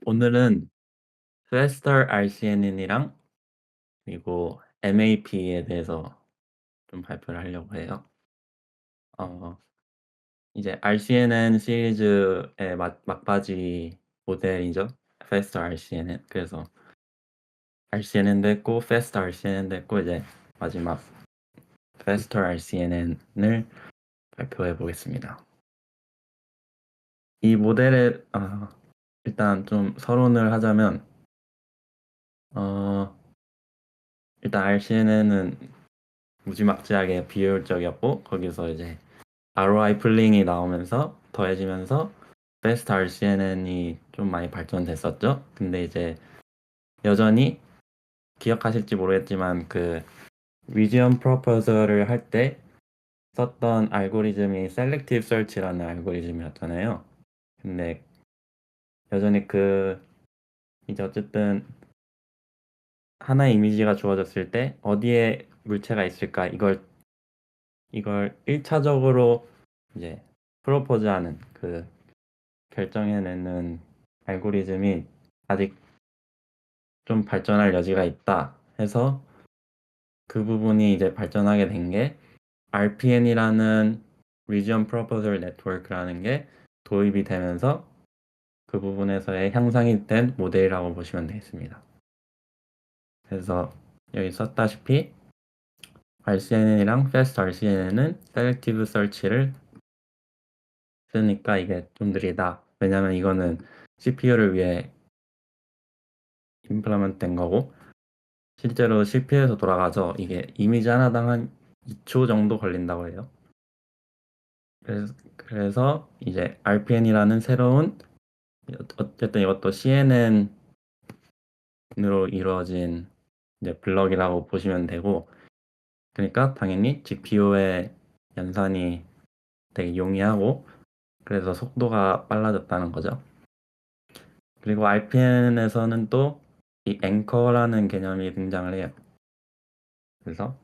오늘은 Faster RCNN이랑 그리고 MAP에 대해서 좀 발표를 하려고 해요. 어 이제 RCNN 시리즈의 막바지 모델이죠. Faster RCNN. 그래서 RCNN도 했고 Faster RCNN도 했고 이제 마지막 Faster RCNN을 발표해 보겠습니다. 이 모델의 일단 좀 서론을 하자면 어 일단 RCNN은 무지막지하게 비효율적이었고 거기서 이제 ROI 풀링이 나오면서 더해지면서 Fast RCNN이 좀 많이 발전됐었죠. 근데 이제 여전히 기억하실지 모르겠지만 그 Region Proposal을 할 때 썼던 알고리즘이 Selective Search라는 알고리즘이었잖아요. 근데 여전히 이제 어쨌든 하나의 이미지가 주어졌을 때 어디에 물체가 있을까 이걸 1차적으로 이제 프로포즈하는 결정해내는 알고리즘이 아직 좀 발전할 여지가 있다 해서 그 부분이 이제 발전하게 된 게 RPN이라는 Region Proposal Network라는 게 도입이 되면서 그 부분에서의 향상이 된 모델이라고 보시면 되겠습니다. 그래서 여기 썼다시피 RCNN이랑 Fast RCNN은 Selective Search를 쓰니까 이게 좀 느리다. 왜냐면 이거는 CPU를 위해 임플리먼트 된 거고 실제로 CPU에서 돌아가서 이게 이미지 하나당 한 2초 정도 걸린다고 해요. 그래서 이제 RPN이라는 새로운 어쨌든 이것도 CNN으로 이루어진 이제 블럭이라고 보시면 되고 그러니까 당연히 GPU의 연산이 되게 용이하고 그래서 속도가 빨라졌다는 거죠. 그리고 RPN에서는 또 이 앵커라는 개념이 등장을 해요. 그래서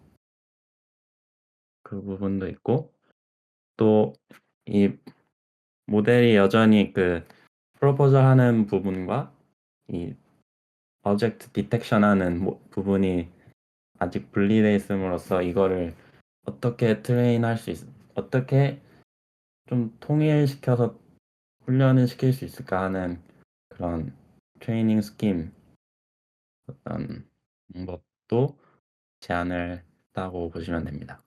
그 부분도 있고 또 이 모델이 여전히 프로포저 하는 부분과 이 어젝트 디텍션 하는 부분이 아직 분리되어 있음으로써 이거를 어떻게 어떻게 좀 통일시켜서 훈련을 시킬 수 있을까 하는 그런 트레이닝 스킨 어떤 방법도 제안을 했다고 보시면 됩니다.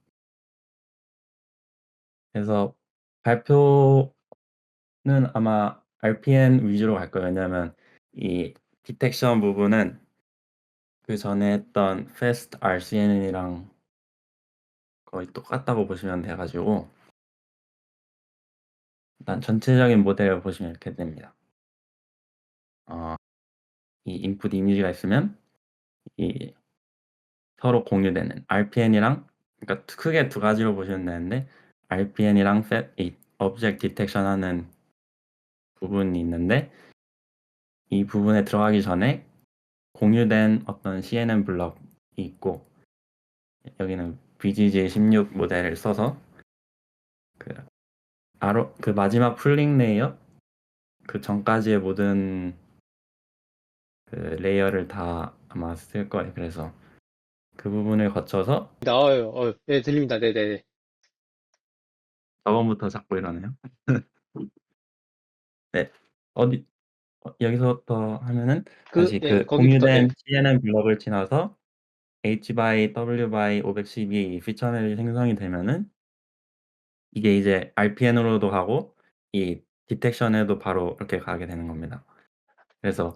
그래서 발표는 아마 RPN 위주로 갈 거예요. 왜냐하면 이 디텍션 부분은 그전에 했던 Fast RCNN이랑 거의 똑같다고 보시면 돼 가지고 일단 전체적인 모델을 보시면 이렇게 됩니다. 어 이 인풋 이미지가 있으면 이 서로 공유되는 RPN이랑 그러니까 크게 두 가지로 보시면 되는데 RPN이랑 이 오브젝트 디텍션 하는 부분이 있는데 이 부분에 들어가기 전에 공유된 어떤 CNN 블럭이 있고 여기는 BGG16 모델을 써서 그 마지막 풀링 레이어 전까지의 모든 레이어를 다 아마 쓸 거예요. 그래서 그 부분을 거쳐서 나와요. 네, 들립니다. 네네네. 저번부터 자꾸 이러네요. 네. 어디 여기서부터 하면은 다시 네, 거기부터, 네. 공유된 CNN 블럭을 지나서 H by W by 512 피처넬이 생성이 되면은 이게 이제 RPN으로도 가고 이 디텍션에도 바로 이렇게 가게 되는 겁니다. 그래서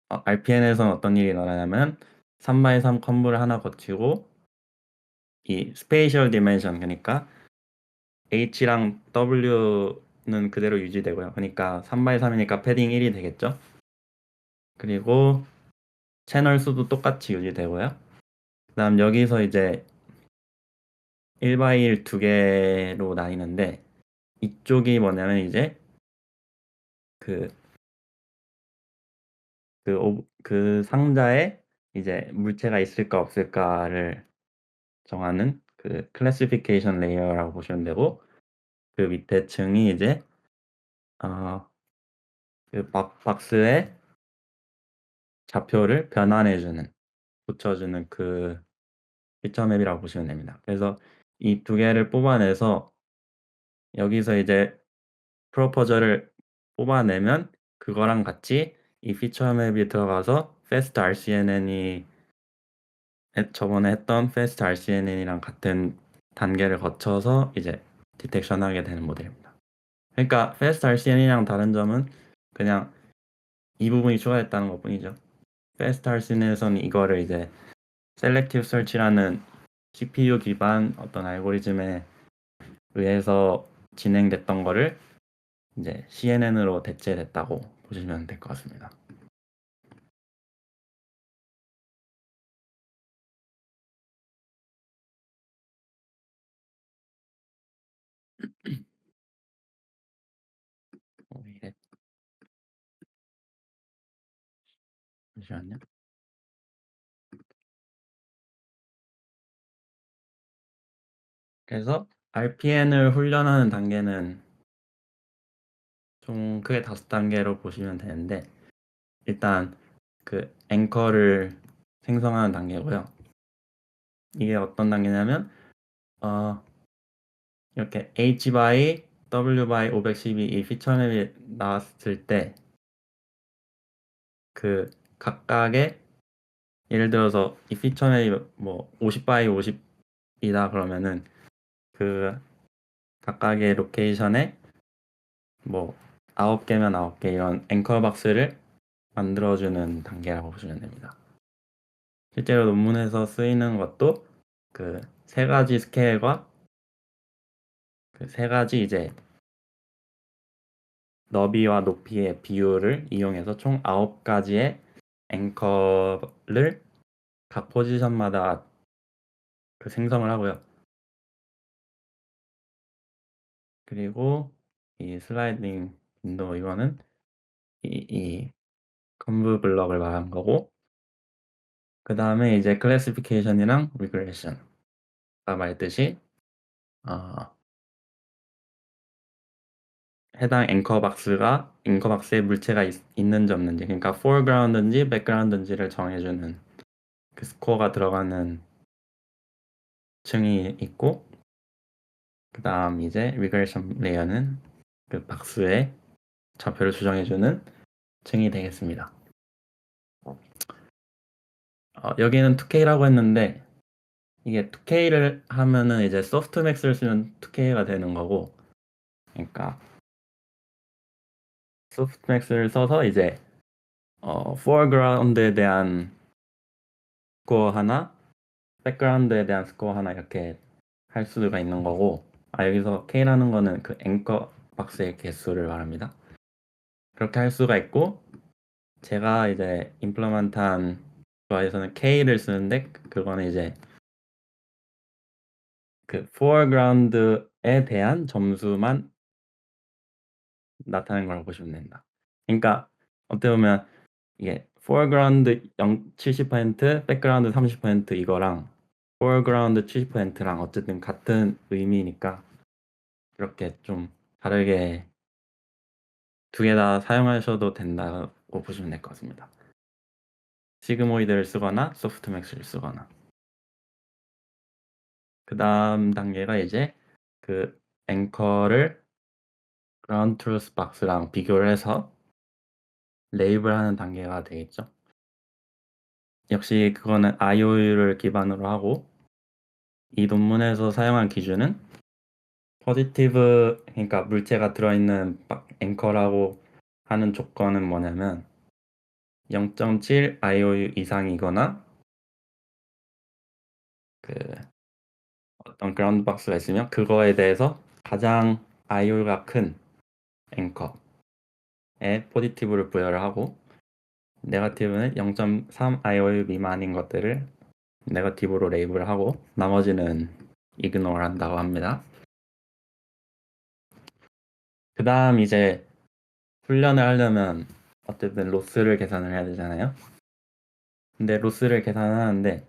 RPN에서는 어떤 일이 일어나냐면 3 by 3 컴브를 하나 거치고 이 스페이셜 디멘션 그러니까 H랑 W는 그대로 유지되고요. 그러니까 3 by 3이니까 패딩 1이 되겠죠. 그리고 채널 수도 똑같이 유지되고요. 그다음 여기서 이제 1 by 1 두 개로 나뉘는데 이쪽이 뭐냐면 이제 그 상자에 이제 물체가 있을까 없을까를 정하는 클래시피케이션 레이어라고 보시면 되고 그 밑에 층이 이제 어 그 박스에 좌표를 변환해주는, 붙여주는 그 피처 맵이라고 보시면 됩니다. 그래서 이 두 개를 뽑아내서 여기서 이제 프로포저를 뽑아내면 그거랑 같이 이 피처 맵이 들어가서 fast RCNN이 저번에 했던 fast RCNN이랑 같은 단계를 거쳐서 이제 디텍션 하게 되는 모델입니다. 그러니까 fast RCN이랑 다른 점은 그냥 이 부분이 추가됐다는 것뿐이죠. fast RCN에서는 이거를 이제 selective search라는 CPU 기반 어떤 알고리즘에 의해서 진행됐던 거를 이제 CNN으로 대체됐다고 보시면 될 것 같습니다. 왜 이래? 잠시만요. 그래서 RPN을 훈련하는 단계는 총 크게 5단계로 보시면 되는데, 일단 그 앵커를 생성하는 단계고요. 이게 어떤 단계냐면 이렇게 H by W by 512 이 피처맵이 나왔을 때 그 각각의, 예를 들어서 이 피처맵이 뭐 50 by 50이다 그러면은 그 각각의 로케이션에 뭐 9개면 9개 이런 앵커 박스를 만들어주는 단계라고 보시면 됩니다. 실제로 논문에서 쓰이는 것도 그 세 가지 스케일과 그 세 가지 이제 너비와 높이의 비율을 이용해서 총 9가지의 앵커를 각 포지션마다 그 생성을 하고요. 그리고 이 슬라이딩 윈도우 이거는 이 컨브 블럭을 말한 거고, 그 다음에 이제 클래시피케이션이랑 리그레션, 아까 말했듯이 해당 앵커 박스에 물체가 있는지 없는지, 그러니까 foreground인지 background인지를 정해주는 그 스코어가 들어가는 층이 있고, 그 다음 이제 리그레션 레이어는 그 박스에 좌표를 수정해주는 층이 되겠습니다. 여기는 2K라고 했는데 이게 2K를 하면은 이제 소프트맥스를 쓰면 2K가 되는 거고, 그러니까 소프트맥스를 써서 이제 foreground에 대한 스코어 하나, 백그라운드에 대한 스코어 하나 이렇게 할 수가 있는 거고, 여기서 K라는 거는 그 앵커 박스의 개수를 말합니다. 그렇게 할 수가 있고, 제가 이제 임플리먼트한 거에서는 K를 쓰는데 그거는 이제 그 foreground에 대한 점수만 나타내는 걸 보시면 됩니다. 그러니까 어떻게 보면 이게 foreground 70%, background 30% 이거랑 foreground 70%랑 어쨌든 같은 의미니까 이렇게 좀 다르게 두 개 다 사용하셔도 된다고 보시면 될 것 같습니다. 시그모이드를 쓰거나 소프트맥스를 쓰거나. 그 다음 단계가 이제 그 앵커를 ground truth box랑 비교를 해서 레이블하는 단계가 되겠죠. 역시 그거는 IOU를 기반으로 하고, 이 논문에서 사용한 기준은 포지티브, 그러니까 물체가 들어있는 앵커라고 하는 조건은 뭐냐면 0.7 IOU 이상이거나 그 어떤 그라운드 박스가 있으면 그거에 대해서 가장 IOU가 큰 앵커에 포지티브를 부여를 하고, 네거티브는 0.3 IOU 미만인 것들을 네거티브로 레이블을 하고 나머지는 이그노를 한다고 합니다. 그 다음 이제 훈련을 하려면 어쨌든 로스를 계산을 해야 되잖아요. 근데 로스를 계산하는데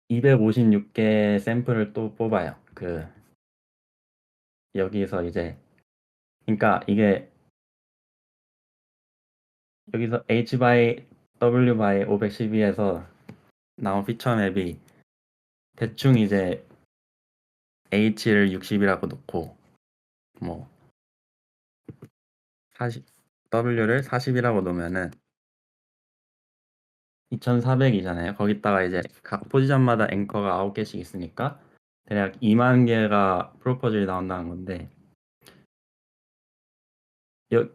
256개 샘플을 또 뽑아요. 여기서 이제 그러니까 이게 여기서 H by W by 512에서 나온 피처 맵이 대충 이제 H를 60이라고 놓고 뭐 40, W를 40이라고 놓으면은 2400이잖아요. 거기다가 이제 각 포지션마다 앵커가 9개씩 있으니까 대략 2만 개가 프로포즈를 나온다는 건데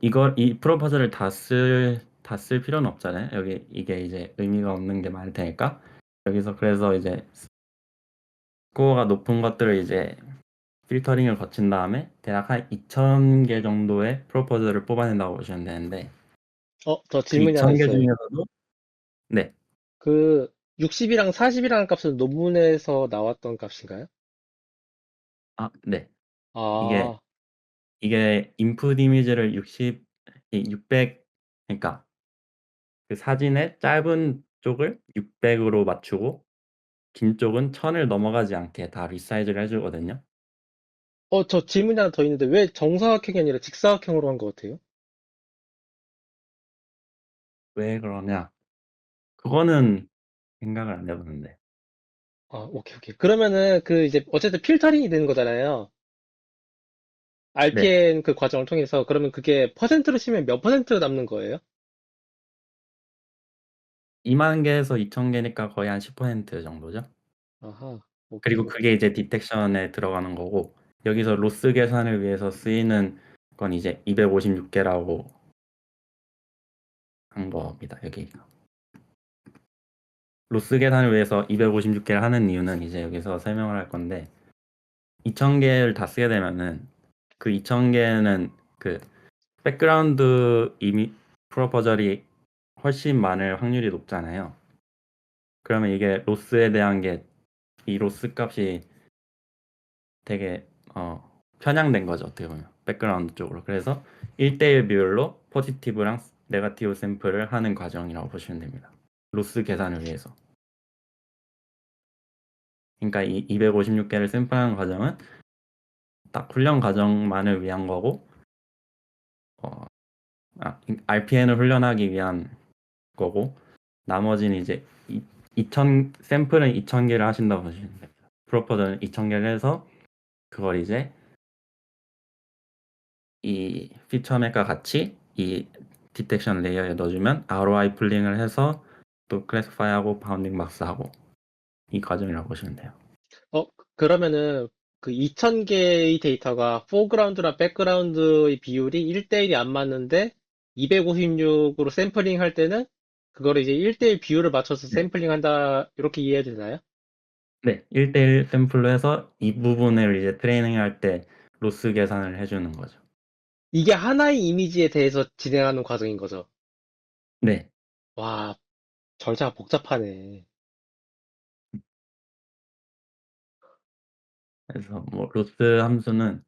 이걸 이 프로포즈를 다 쓸 필요는 없잖아요. 여기 이게 이제 의미가 없는 게 많을 테니까 여기서 그래서 이제 스코어가 높은 것들을 이제 필터링을 거친 다음에 대략 한 2,000개 정도의 프로포즈를 뽑아낸다고 보시면 되는데 저 그 질문이 하나 2,000개 있어요. 중에서도 네. 그 60이랑 40이라는 값은 논문에서 나왔던 값인가요? 네. 이게 아, 이게 인풋 이미지를 600 그러니까 그 사진의 짧은 쪽을 600으로 맞추고 긴 쪽은 1000을 넘어가지 않게 다 리사이즈를 해주거든요. 저 질문이 하나 더 있는데 왜 정사각형이 아니라 직사각형으로 한 것 같아요? 왜 그러냐? 그거는 생각을 안 해보는데. 아, 오케이, 오케이. 그러면은 그 이제 어쨌든 필터링이 되는 거잖아요. 네. RPN 그 과정을 통해서 그러면 그게 퍼센트로 치면 몇 퍼센트 남는 거예요? 2만 개에서 2천 개니까 거의 한 10% 정도죠. 아하, 오케이, 그리고 그게 오케이. 이제 디텍션에 들어가는 거고 여기서 로스 계산을 위해서 쓰이는 건 이제 256개라고 한 겁니다. 여기. 로스 계산을 위해서 256개를 하는 이유는 이제 여기서 설명을 할 건데 2,000개를 다 쓰게 되면은 그 2,000개는 그 백그라운드 이미 프로포절이 훨씬 많을 확률이 높잖아요. 그러면 이게 로스에 대한 게 이 로스 값이 되게 편향된 거죠. 어떻게 보면 백그라운드 쪽으로. 그래서 1대1 비율로 포지티브랑 네거티브 샘플을 하는 과정이라고 보시면 됩니다. 로스 계산을 위해서. 그러니까 이 256개를 샘플하는 과정은 딱 훈련 과정만을 위한 거고 어, RPN을 훈련하기 위한 거고 나머지는 이제 2,000 샘플은 2,000개를 하신다고 보시면 됩니다. 프로포즈는 2,000개를 해서 그걸 이제 이 피처 맥과 같이 이 디텍션 레이어에 넣어주면 ROI 풀링을 해서 또 클래시파이하고 바운딩 박스하고 이 과정이라고 보시면 돼요. 그러면은 그 2000개의 데이터가 포그라운드랑 백그라운드의 비율이 1대1이 안 맞는데 256으로 샘플링 할 때는 그거를 이제 1대1 비율을 맞춰서 네. 샘플링 한다 이렇게 이해해도 되나요? 네, 1대1 샘플로 해서 이 부분을 이제 트레이닝 할 때 로스 계산을 해주는 거죠. 이게 하나의 이미지에 대해서 진행하는 과정인 거죠. 네, 와, 절차가 복잡하네. 그래서 뭐 로스 함수는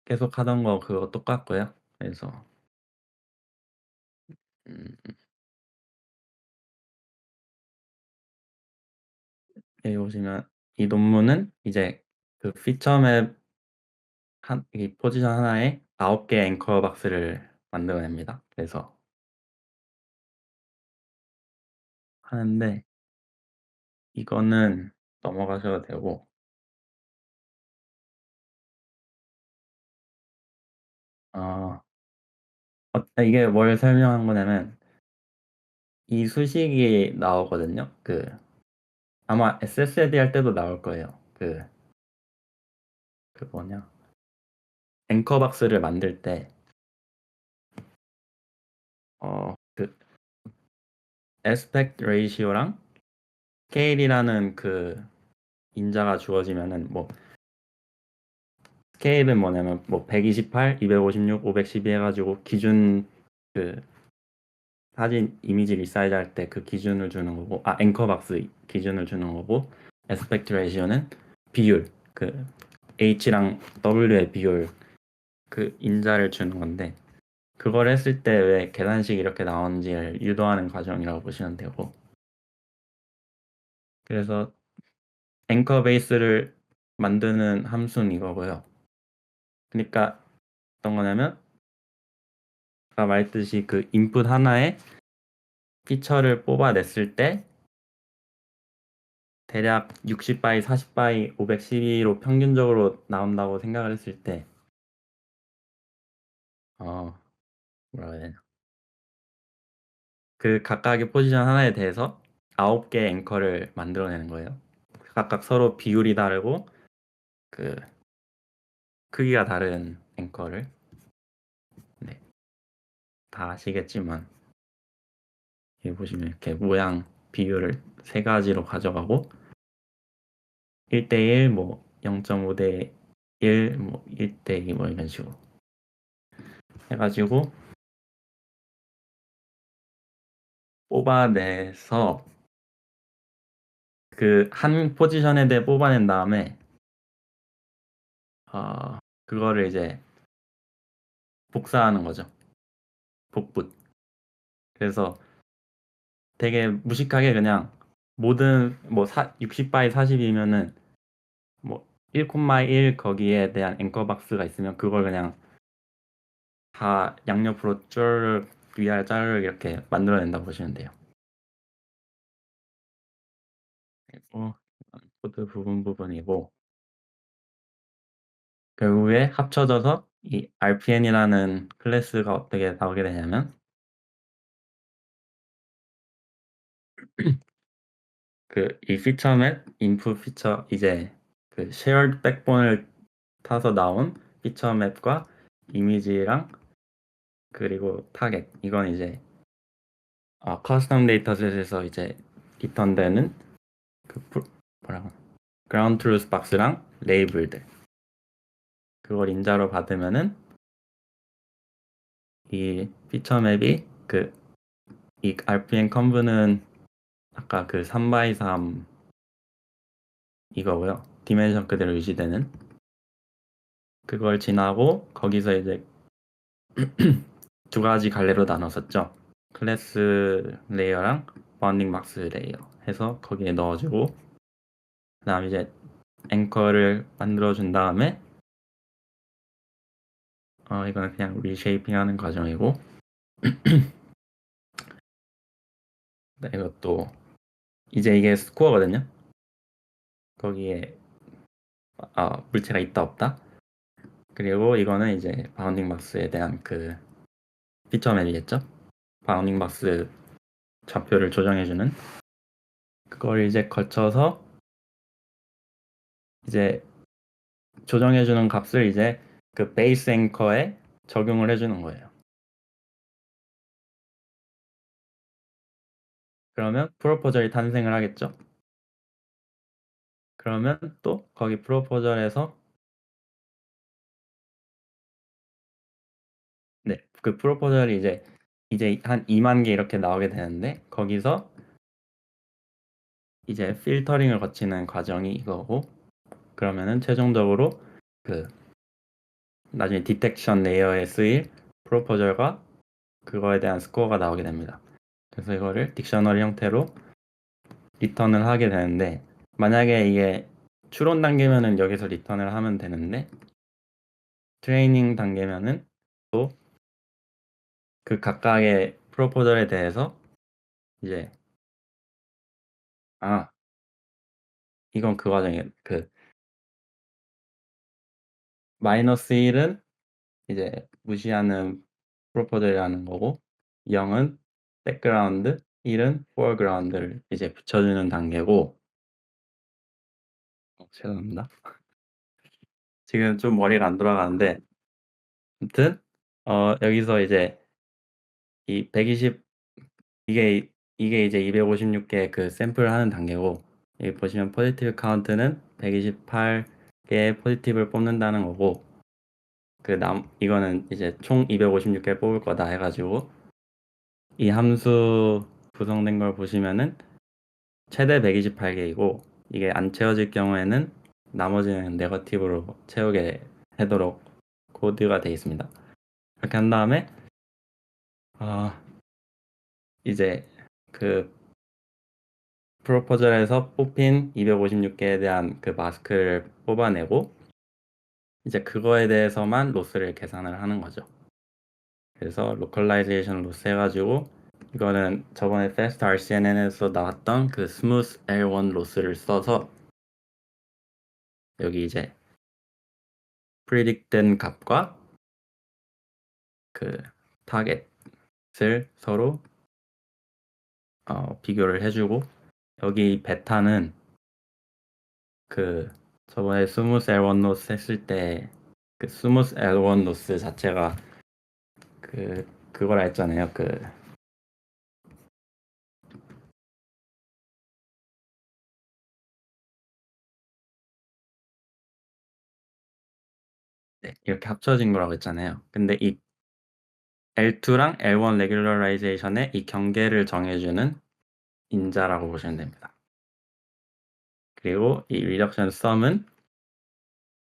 계속 하던 거 그거 똑같고요. 그래서 음, 여기 보시면 이 논문은 이제 그 피처 맵 이 포지션 하나에 9개 앵커 박스를 만들어냅니다. 그래서 하는데 이거는 넘어가셔도 되고 어, 이게 뭘 설명한 거냐면 이 수식이 나오거든요. 아마 SSD 할 때도 나올 거예요. 그 뭐냐 앵커 박스를 만들 때 그 에스펙트 레이시오랑 스케일이라는 그 인자가 주어지면은 뭐 스케일은 뭐냐면 뭐 128, 256, 512 해가지고 기준 그 사진 이미지 리사이즈 할 때 그 기준을 주는 거고 앵커 박스 기준을 주는 거고 에스펙트 레이시오는 비율 그 H랑 W의 비율 그 인자를 주는 건데 그걸 했을 때 왜 계산식이 이렇게 나오는지를 유도하는 과정이라고 보시면 되고 그래서 앵커 베이스를 만드는 함수는 이거고요. 그러니까 어떤 거냐면 아까 말했듯이 그 인풋 하나에 피처를 뽑아냈을 때 대략 60바이, 40바이, 512로 평균적으로 나온다고 생각을 했을 때 뭐라고 해야 되냐. 그 각각의 포지션 하나에 대해서 9개의 앵커를 만들어내는 거예요. 각각 서로 비율이 다르고 그 크기가 다른 앵커를. 네, 다 아시겠지만 여기 보시면 이렇게 모양 비율을 세 가지로 가져가고 1대1, 뭐 0.5대1, 뭐 1대2 뭐 이런 식으로 해가지고 뽑아내서 그 한 포지션에 대해 뽑아낸 다음에 그거를 이제 복사하는 거죠. 복붙. 그래서 되게 무식하게 그냥 모든 뭐 60바이 40이면은 뭐 1,1 거기에 대한 앵커 박스가 있으면 그걸 그냥 다 양옆으로 쭉 위아래 자르르 이렇게 만들어낸다고 보시면 돼요. 그리고 코드 부분이고 결국에 합쳐져서 이 RPN이라는 클래스가 어떻게 나오게 되냐면 그 이 피처 맵, 인풋 피처 이제 그 shared backbone을 타서 나온 피처 맵과 이미지랑 그리고 타겟 이건 이제 커스텀 데이터셋에서 이제 리턴되는 그 뭐라고 그라운드 트루스 박스랑 레이블들 그걸 인자로 받으면은 이 피처 맵이 그 이 RPN 컨브는 아까 그 3x3 이거고요. 디멘션 그대로 유지되는 그걸 지나고 거기서 이제 두 가지 갈래로 나눴었죠. 클래스 레이어랑 바운딩 박스 레이어 해서 거기에 넣어주고 그 다음 이제 앵커를 만들어준 다음에 이거는 그냥 리쉐이핑 하는 과정이고 네, 이것도 이제 이게 스코어거든요. 거기에 물체가 있다 없다. 그리고 이거는 이제 바운딩 박스에 대한 그 피처 맵이겠죠. 바운딩 박스 좌표를 조정해주는 그걸 이제 거쳐서 이제 조정해주는 값을 이제 그 베이스 앵커에 적용을 해주는 거예요. 그러면 프로포절이 탄생을 하겠죠. 그러면 또 거기 프로포절에서 네, 그 프로포절이 이제 한 2만 개 이렇게 나오게 되는데 거기서 이제 필터링을 거치는 과정이 이거고 그러면은 최종적으로 그 나중에 디텍션 레이어에 쓰일 프로포절과 그거에 대한 스코어가 나오게 됩니다. 그래서 이거를 딕셔너리 형태로 리턴을 하게 되는데 만약에 이게 추론 단계면은 여기서 리턴을 하면 되는데 트레이닝 단계면은 또 그 각각의 프로포절에 대해서 이제 이건 그 과정이에요. 그 마이너스 1은 이제 무시하는 프로포절이라는 거고 0은 백그라운드 1은 포어그라운드를 이제 붙여주는 단계고 죄송합니다. 지금 좀 머리가 안 돌아가는데 아무튼 여기서 이제 이 120 이게 이제 256개 그 샘플을 하는 단계고 여기 보시면 포지티브 카운트는 128개의 포지티브를 뽑는다는 거고 이거는 이제 총 256개 뽑을 거다 해가지고 이 함수 구성된 걸 보시면은 최대 128개이고 이게 안 채워질 경우에는 나머지는 네거티브로 채우게 하도록 코드가 되어 있습니다. 이렇게 한 다음에 이제 그 프로포절에서 뽑힌 256개에 대한 그 마스크를 뽑아내고 이제 그거에 대해서만 로스를 계산을 하는 거죠. 그래서 로컬라이제이션 로스 해가지고 이거는 저번에 Fast RCNN에서 나왔던 그 스무스 L1 로스를 써서 여기 이제 predict된 값과 그 타겟을 서로 비교를 해주고 여기 베타는 그 저번에 스무스 L1 로스 했을 때 그 스무스 L1 로스 자체가 그거라 했잖아요. 네, 이렇게 합쳐진 거라고 했잖아요. 근데 이 L2랑 L1 레귤러라이제이션의 이 경계를 정해주는 인자라고 보시면 됩니다. 그리고 이 리덕션 썸은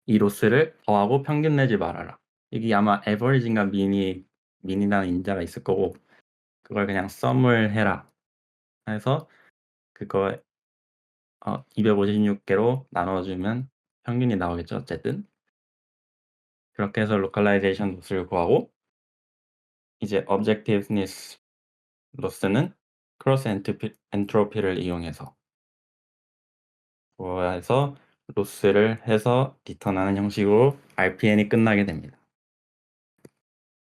이 로스를 더하고 평균 내지 말아라. 이게 아마 에버리지인가 민이라는 인자가 있을 거고 그걸 그냥 썸을 해라 해서 그거 256개로 나눠주면 평균이 나오겠죠. 어쨌든 그렇게 해서 로컬라이제이션 로스를 구하고 이제 objectiveness 로스는 크로스 엔트로피를 이용해서 구해서 로스를 해서 리턴하는 형식으로 RPN이 끝나게 됩니다.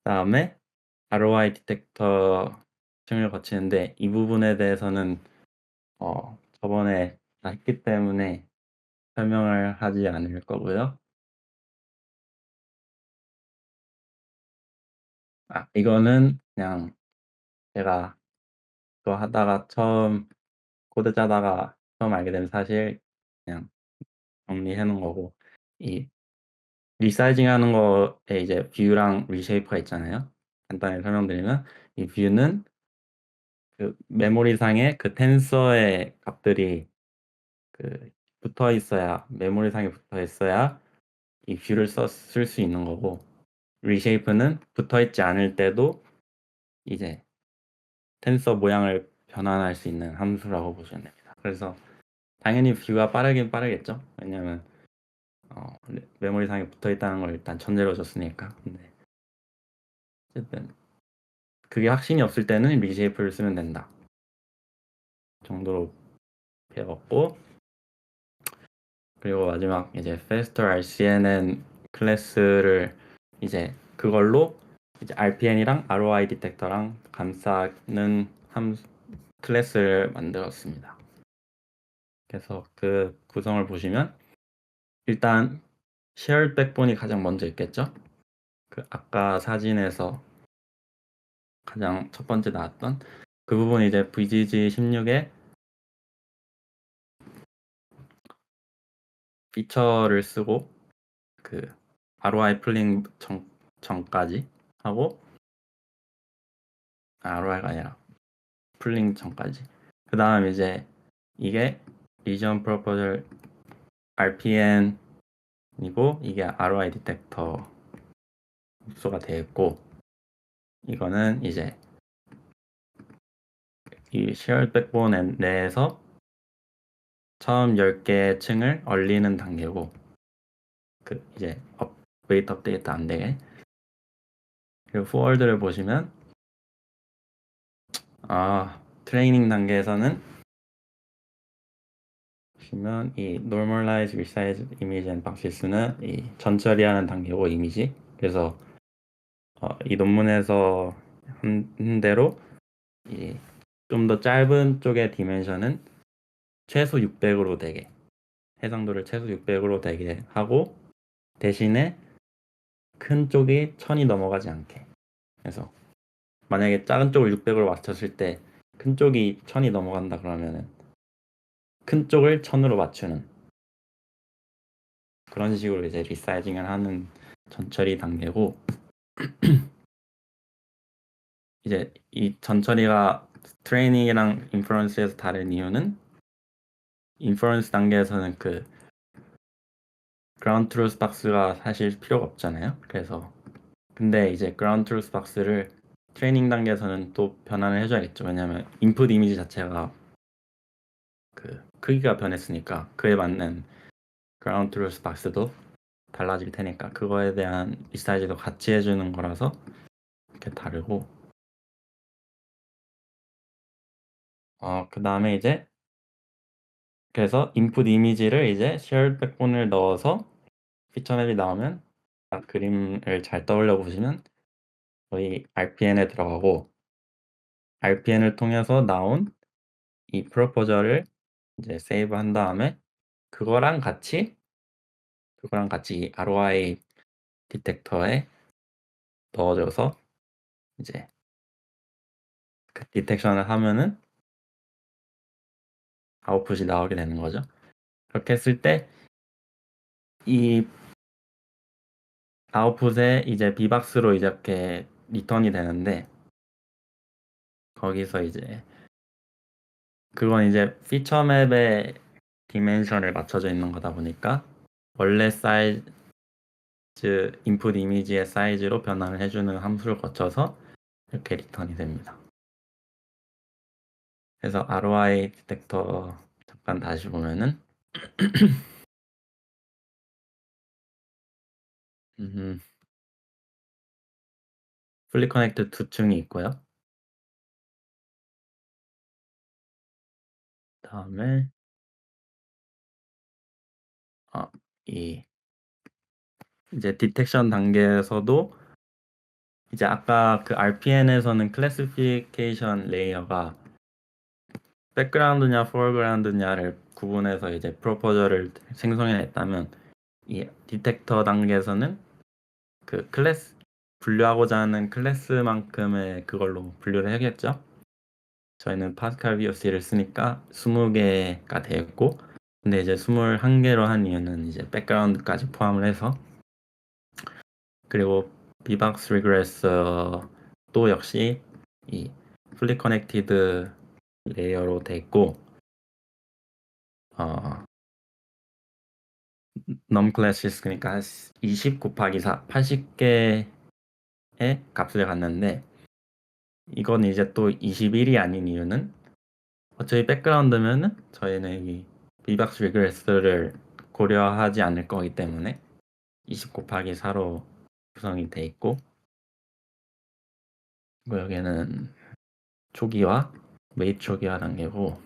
다음에 ROI 디텍터 층을 거치는데 이 부분에 대해서는 저번에 다 했기 때문에 설명을 하지 않을 거고요. 이거는 그냥 제가 그거 하다가 코드 짜다가 처음 알게 된 사실 그냥 정리해 놓은 거고 이 리사이징 하는 거에 이제 뷰랑 리쉐이프가 있잖아요. 간단히 설명드리면 이 뷰는 그 메모리상에 그 텐서의 값들이 붙어 있어야 메모리상에 붙어 있어야 이 뷰를 쓸 수 있는 거고 리쉐이프는 붙어 있지 않을 때도 이제 텐서 모양을 변환할 수 있는 함수라고 보시면 됩니다. 그래서 당연히 뷰가 빠르긴 빠르겠죠. 왜냐면 메모리상에 붙어 있다는 걸 일단 전제로 줬으니까. 근데 어쨌든 그게 확신이 없을 때는 리쉐이프를 쓰면 된다 정도로 배웠고 그리고 마지막 이제 faster RCNN 클래스를 이제 그걸로 이제 RPN이랑 ROI 디텍터랑 감싸는 클래스를 만들었습니다. 그래서 그 구성을 보시면 일단 shared backbone이 가장 먼저 있겠죠. 그 아까 사진에서 가장 첫 번째 나왔던 그 부분이 이제 VGG 16에 피처를 쓰고 그 ROI 풀링 전까지 하고 ROI가 아니라 풀링 전까지 그 다음 이제 이게 리전 프로포절 RPN이고 이게 ROI 디텍터 흡수가 되어 있고 이거는 이제 이 shared backbone 내에서 처음 10개 층을 얼리는 단계고 이제 웨이트 업데이트 안 되게 그리고 forward를 보시면 트레이닝 단계에서는 보시면 이 normalize, resize, image and boxes는 이 전처리하는 단계고 이미지 그래서 이 논문에서 한 대로 좀 더 짧은 쪽의 디멘션은 최소 600으로 되게 해상도를 최소 600으로 되게 하고 대신에 큰 쪽이 1000이 넘어가지 않게 그래서 만약에 작은 쪽을 600으로 맞췄을 때 큰 쪽이 1000이 넘어간다 그러면은 큰 쪽을 1000으로 맞추는 그런 식으로 이제 리사이징을 하는 전처리 단계고 이제 이 전처리가 트레이닝이랑 인퍼런스에서 다른 이유는 인퍼런스 단계에서는 그라운드 트루스 박스가 사실 필요가 없잖아요. 그래서 근데 이제 그라운드 트루스 박스를 트레이닝 단계에서는 또 변환을 해줘야겠죠. 왜냐하면 인풋 이미지 자체가 크기가 변했으니까 그에 맞는 그라운드 트루스 박스도 달라질 테니까 그거에 대한 리사이즈도 같이 해주는 거라서 이렇게 다르고, 그 다음에 이제 그래서 인풋 이미지를 이제 shared 백본을 넣어서 피처 맵이 나오면 그림을 잘 떠올려 보시면 저희 RPN에 들어가고, RPN을 통해서 나온 이 프로포저를 이제 세이브 한 다음에 그거랑 같이 이 ROI 디텍터에 넣어줘서 이제 그 디텍션을 하면은 아웃풋이 나오게 되는 거죠. 그렇게 했을 때 이 아웃풋에 이제 B박스로 이렇게 리턴이 되는데, 거기서 이제 그건 이제 피처 맵의 디멘션을 맞춰져 있는 거다 보니까 원래 사이즈 인풋 이미지의 사이즈로 변환을 해주는 함수를 거쳐서 이렇게 리턴이 됩니다. 그래서 ROI 디텍터 잠깐 다시 보면은 fully connected 2층이 있고요. 다음에 이 이제 디텍션 단계에서도 이제 아까 그 RPN에서는 클래시피케이션 레이어가 백그라운드냐 포어그라운드냐를 구분해서 이제 프로포저를 생성해냈다면, 이 디텍터 단계에서는 그 클래스 분류하고자 하는 클래스만큼의 그걸로 분류를 해야겠죠. 저희는 파스칼 VOC를 쓰니까 20개가 되었고, 근데 이제 21개로 한 이유는 이제 백그라운드까지 포함을 해서, 그리고 비박스 리그레서도 역시 이 풀리 커넥티드 레이어로 돼 있고, 넘 클래시스 그러니까 20 곱하기 4 80개의 값을 갖는데, 이건 이제 또 21이 아닌 이유는 어차피 백그라운드면은 저희는 이 비박스 리그레스를 고려하지 않을 거기 때문에 20 곱하기 4로 구성이 돼 있고, 그리고 여기는 초기화, 웨이트 초기화 단계고,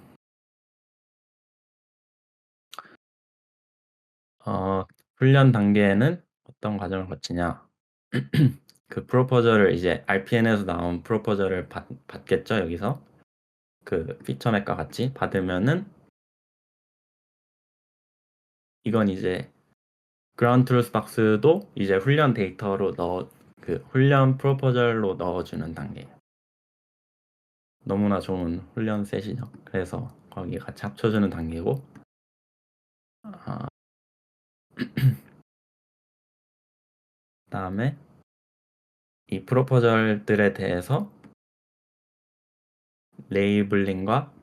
훈련 단계에는 어떤 과정을 거치냐. 그 프로포저를 이제 RPN에서 나온 프로포저를 받겠죠. 여기서 그 피처 맥과 같이 받으면은 이건 이제 그라운드 트루스 박스도 이제 훈련 데이터로 그 훈련 프로포절로 넣어주는 단계예요. 너무나 좋은 훈련 셋이죠. 그래서 거기 같이 합쳐주는 단계고, 그다음에 이 프로포절들에 대해서 레이블링과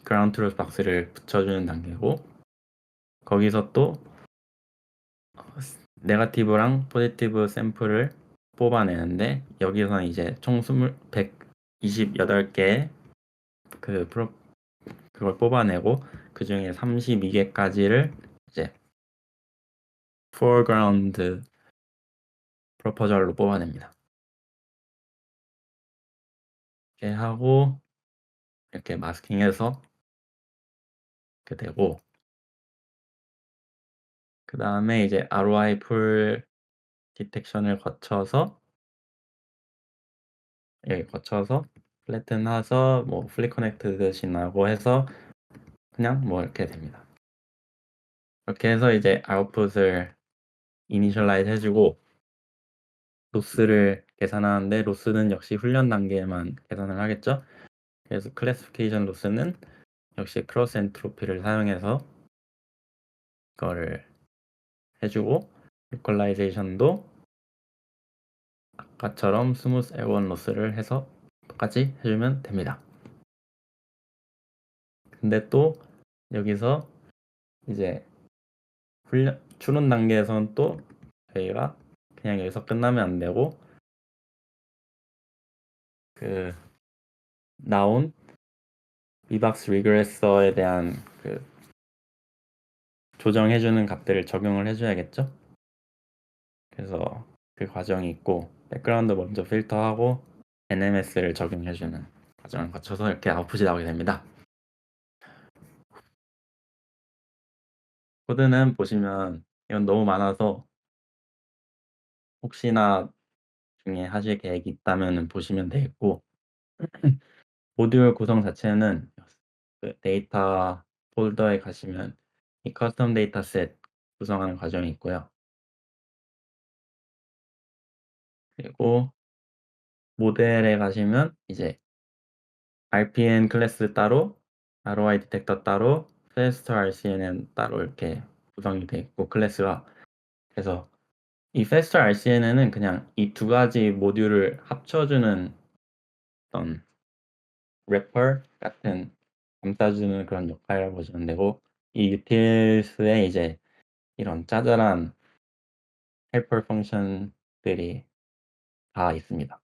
그라운드 트루스 박스를 붙여주는 단계고, 거기서 또 네거티브랑 포지티브 샘플을 뽑아내는데, 여기서는 이제 총 128개의 그걸 뽑아내고 그 중에 32개까지를 이제 foreground 프로포절로 뽑아냅니다. 이렇게 하고 이렇게 마스킹해서 이렇게 되고, 그 다음에 이제 ROI 풀 디텍션을 거쳐서 플래튼 해서 뭐 플리 커넥트드이라고 해서 그냥 뭐 이렇게 됩니다. 이렇게 해서 이제 아웃풋을 이니셜라이즈 해주고, 로스를 계산하는데 로스는 역시 훈련 단계에만 계산을 하겠죠. 그래서 클래시피케이션 로스는 역시 크로스 엔트로피를 사용해서 그거를 해주고, 이퀄라이제이션도 아까처럼 스무스 에원 로스를 해서 똑같이 해주면 됩니다. 근데 또 여기서 이제 추론 단계에서는 또 저희가 그냥 여기서 끝나면 안 되고, 그 나온 Vbox 리그레서에 대한 그 조정해주는 값들을 적용을 해줘야겠죠. 그래서 그 과정이 있고 백그라운드 먼저 필터하고 NMS를 적용해주는 과정을 거쳐서 이렇게 아웃풋이 나오게 됩니다. 코드는 보시면 이건 너무 많아서 혹시나 중에 하실 계획이 있다면 보시면 되겠고 모듈 구성 자체는 그 데이터 폴더에 가시면 이 커스텀 데이터셋 구성하는 과정이 있고요. 그리고 모델에 가시면 이제 RPN 클래스 따로, ROI 디텍터 따로, Fast RCNN 따로 이렇게 구성이 돼 있고 클래스가. 그래서 이 Fast RCNN은 그냥 이 두 가지 모듈을 합쳐주는 어떤 래퍼 같은 감싸주는 그런 역할이라고 보시면 되고 이 utils에 이제 이런 짜잘한 헬퍼 펑션들이 다 있습니다.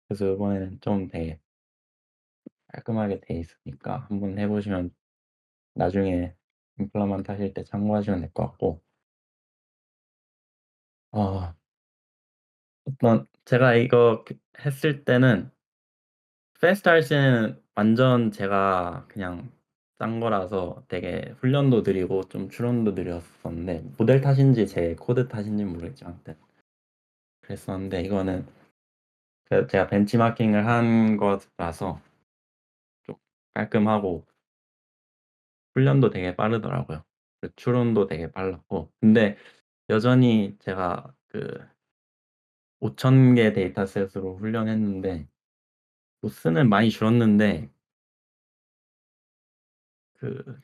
그래서 이번에는 좀 되게 깔끔하게 돼 있으니까 한번 해보시면 나중에 임플리먼트 하실 때 참고하시면 될 것 같고 어, 어떤 제가 이거 했을 때는 패스트 RC는 완전 제가 그냥 짠 거라서 되게 훈련도 느리고 좀 추론도 느렸었는데 모델 탓인지 제 코드 탓인지 모르겠지만 아무튼 그랬었는데 이거는 제가 벤치마킹을 한 거라서 좀 깔끔하고 훈련도 되게 빠르더라고요. 그 추론도 되게 빨랐고 근데 여전히 제가 그 5,000개 데이터셋으로 훈련했는데 로스는 많이 줄었는데 그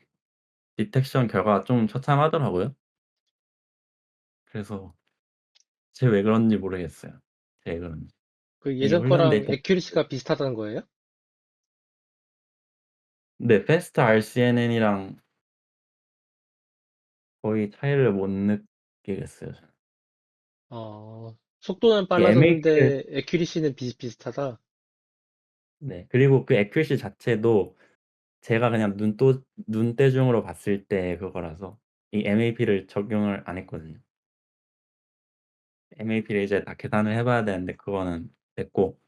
디텍션 결과가 좀 처참하더라고요. 그래서 제 왜 그런지 모르겠어요. 제 왜 그런지. 그 이 예전 훈련 거랑 데이터 애큐리시가 비슷하다는 거예요? 근데 패스트 RCNN이랑 거의 차이를 못 느끼겠어요. 저는. 속도는 이 MAP를 빨라졌는데 애큐리시는 비슷비슷하다. 네. 그리고 그 애큐시 자체도 제가 그냥 눈대중으로 봤을 때 그거라서 이 MAP를 적용을 안 했거든요. MAP를 이제 다 계산을 해 봐야 되는데 그거는 됐고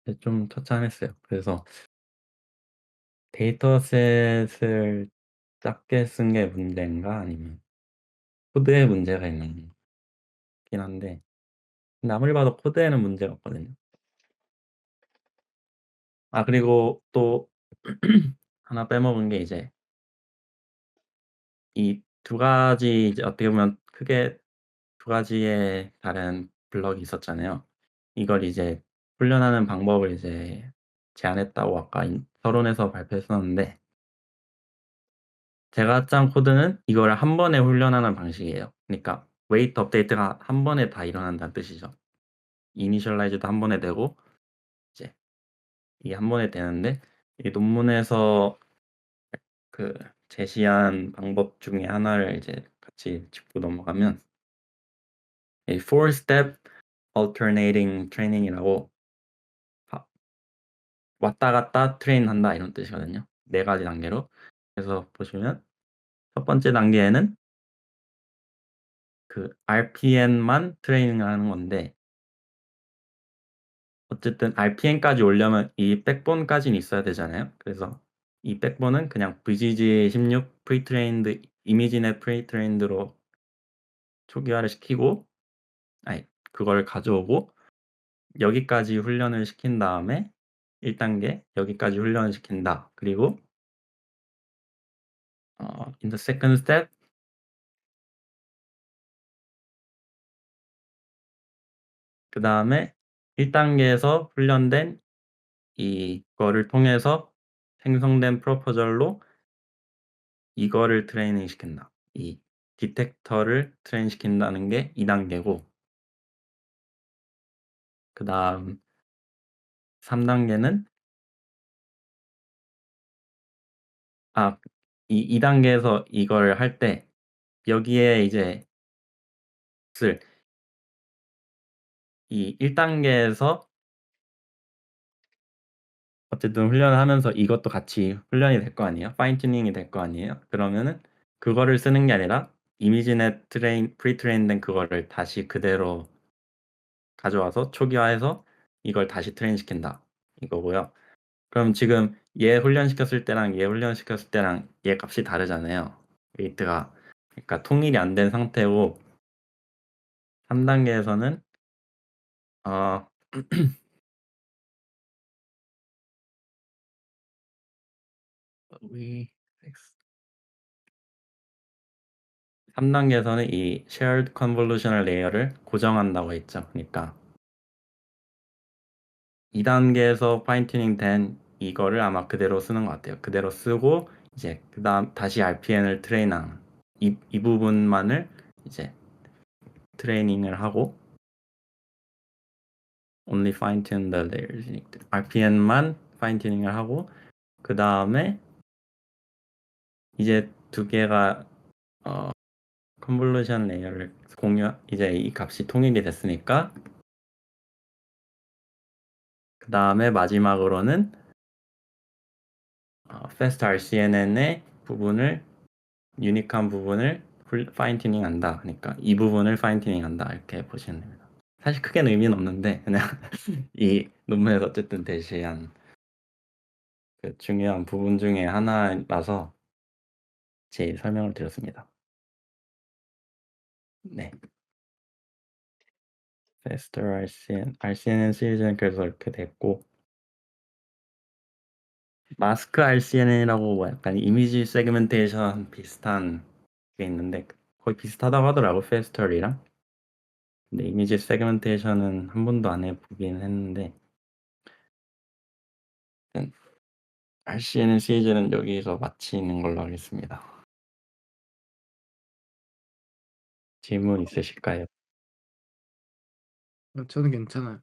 네 좀 처참했어요. 그래서 데이터셋을 작게 쓴 게 문제인가 아니면 코드에 문제가 있는 거긴 한데 근데 아무리 봐도 코드에는 문제가 없거든요. 아 그리고 또 하나 빼먹은 게 이제 이 두 가지 이제 어떻게 보면 크게 두 가지의 다른 블럭이 있었잖아요. 이걸 이제 훈련하는 방법을 이제 제안했다고 아까 서론에서 발표했었는데 제가 짠 코드는 이걸 한 번에 훈련하는 방식이에요. 그러니까 웨이트 업데이트가 한 번에 다 일어난다는 뜻이죠. 이니셜라이즈도 한 번에 되고 이제 이게 한 번에 되는데 이 논문에서 그 제시한 방법 중에 하나를 이제 같이 짚고 넘어가면 이 four step alternating training이라고 바 왔다 갔다 트레인한다 이런 뜻이거든요. 네 가지 단계로. 그래서 보시면 첫 번째 단계에는 그 RPN만 트레이닝을 하는 건데 어쨌든 RPN까지 오려면 이 백본까지는 있어야 되잖아요. 그래서 이 백본은 그냥 VGG16 프리트레인드 이미지넷 프리트레인드로 초기화를 시키고 아니 그걸 가져오고 여기까지 훈련을 시킨 다음에 1 단계 여기까지 훈련을 시킨다. 그리고 in the second step 그다음에 1 단계에서 훈련된 이거를 통해서 생성된 프로포절로 이거를 트레이닝 시킨다. 이 디텍터를 트레인 시킨다는 게 2 단계고 그다음 3 단계는 아 이 단계에서 이걸 할 때 여기에 이제 쓸 이 1 단계에서 어쨌든 훈련을 하면서 이것도 같이 훈련이 될 거 아니에요. 파인 튜닝이 될 거 아니에요. 그러면은 그거를 쓰는 게 아니라 이미지넷 프리트레인된 그거를 다시 그대로 가져와서 초기화해서 이걸 다시 트레인 시킨다 이거고요. 그럼 지금 얘 훈련시켰을 때랑 얘 훈련시켰을 때랑 얘 값이 다르잖아요. 웨이트가. 그러니까 통일이 안 된 상태고 3단계에서는 어 we 3단계에서는 이 shared convolutional layer를 고정한다고 했죠. 그러니까 2단계에서 파인 튜닝 된 이거를 아마 그대로 쓰는 것 같아요. 그대로 쓰고 이제 그다음 다시 RPN을 트레인한 이 부분만을 이제 트레이닝을 하고 only fine tune the layers. RPN만 파인 튜닝을 하고 그다음에 이제 두 개가 컨볼루션 레이어를 이제 이 값이 통일이 됐으니까 그 다음에 마지막으로는 fast RCNN의 부분을 유니크한 부분을 파인 튜닝 한다. 그러니까 이 부분을 파인 튜닝 한다. 이렇게 보시면 됩니다. 사실 크게는 의미는 없는데 그냥 이 논문에서 어쨌든 제시한 그 중요한 부분 중에 하나라서 제 설명을 드렸습니다. 네. faster RCNN 시리즈는 그래서 이렇게 됐고 마스크 RCN이라고 뭐 약간 이미지 세그멘테이션 비슷한 게 있는데 거의 비슷하다고 하더라고 페스터리랑. 근데 이미지 세그멘테이션은 한 번도 안 해보긴 했는데 RCN 시리즈는 여기서 마치는 걸로 하겠습니다. 질문 있으실까요? 저는 괜찮아요.